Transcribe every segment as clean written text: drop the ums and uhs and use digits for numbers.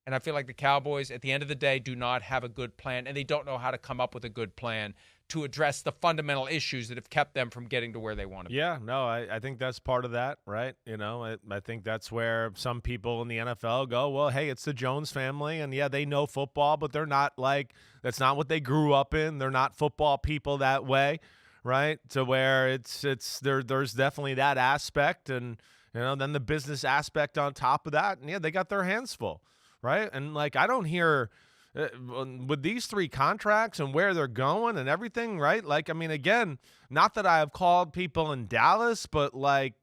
And I feel like the Cowboys, at the end of the day, do not have a good plan, and they don't know how to come up with a good plan to address the fundamental issues that have kept them from getting to where they want to be. Yeah, no, I think that's part of that, right? I think that's where some people in the NFL go, well, hey, it's the Jones family, and yeah, they know football, but they're not that's not what they grew up in. They're not football people that way, right? To where there's definitely that aspect, and then the business aspect on top of that, and yeah, they got their hands full, right? And I don't hear with these 3 contracts and where they're going and everything, right? Again, not that I have called people in Dallas, but I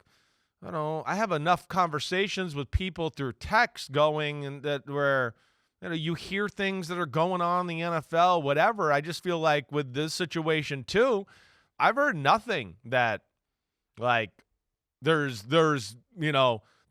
don't know, I have enough conversations with people through text going and that where you hear things that are going on in the NFL, whatever. I just feel like with this situation too, I've heard nothing that there's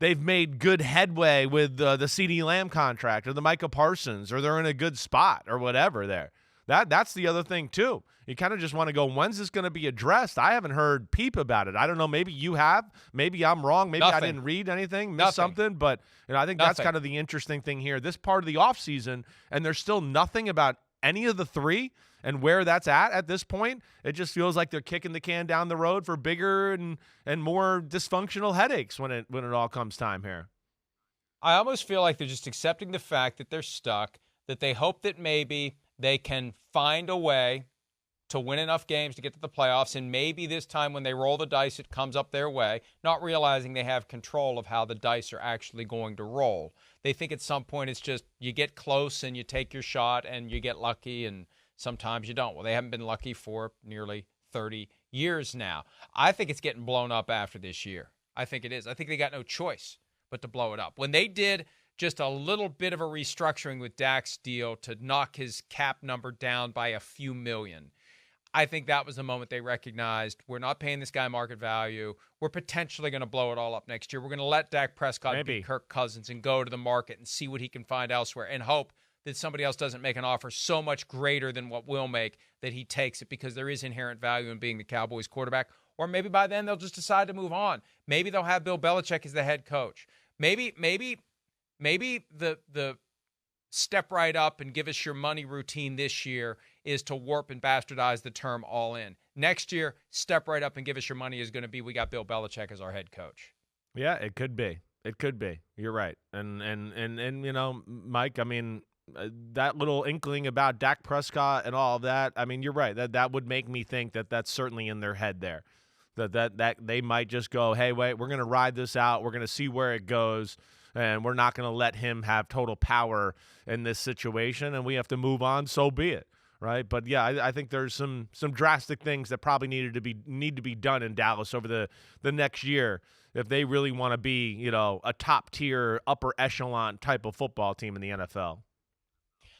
they've made good headway with the CeeDee Lamb contract or the Micah Parsons, or they're in a good spot or whatever there. That's the other thing too. You kind of just want to go, when's this going to be addressed? I haven't heard peep about it. I don't know. Maybe you have. Maybe I'm wrong. Maybe I didn't read anything, missed something. But I think that's kind of the interesting thing here. This part of the offseason, and there's still nothing about any of the 3 and where that's at this point. It just feels like they're kicking the can down the road for bigger and more dysfunctional headaches when it all comes time here. I almost feel like they're just accepting the fact that they're stuck, that they hope that maybe they can find a way to win enough games to get to the playoffs, and maybe this time when they roll the dice, it comes up their way, not realizing they have control of how the dice are actually going to roll. They think at some point it's just you get close and you take your shot and you get lucky, and sometimes you don't. Well, they haven't been lucky for nearly 30 years now. I think it's getting blown up after this year. I think it is. I think they got no choice but to blow it up. When they did just a little bit of a restructuring with Dak's deal to knock his cap number down by a few million, I think that was the moment they recognized we're not paying this guy market value. We're potentially going to blow it all up next year. We're going to let Dak Prescott be Kirk Cousins and go to the market and see what he can find elsewhere and hope that somebody else doesn't make an offer so much greater than what we'll make that he takes it, because there is inherent value in being the Cowboys quarterback. Or maybe by then they'll just decide to move on. Maybe they'll have Bill Belichick as the head coach. Maybe the step right up and give us your money routine this year is to warp and bastardize the term all in. Next year, step right up and give us your money is going to be we got Bill Belichick as our head coach. Yeah, it could be. It could be. You're right. And Mike, that little inkling about Dak Prescott and all of that, you're right. That would make me think that that's certainly in their head there. That they might just go, hey, wait, we're going to ride this out. We're going to see where it goes, and we're not going to let him have total power in this situation, and we have to move on, so be it, right? But, yeah, I think there's some drastic things that probably need to be done in Dallas over the next year if they really want to be, a top-tier, upper echelon type of football team in the NFL.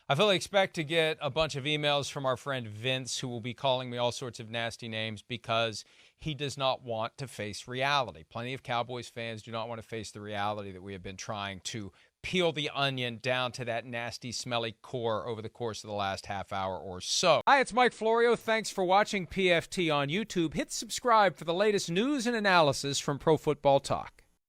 I fully expect to get a bunch of emails from our friend Vince, who will be calling me all sorts of nasty names because he does not want to face reality. Plenty of Cowboys fans do not want to face the reality that we have been trying to peel the onion down to that nasty, smelly core over the course of the last half hour or so. Hi, it's Mike Florio. Thanks for watching PFT on YouTube. Hit subscribe for the latest news and analysis from Pro Football Talk.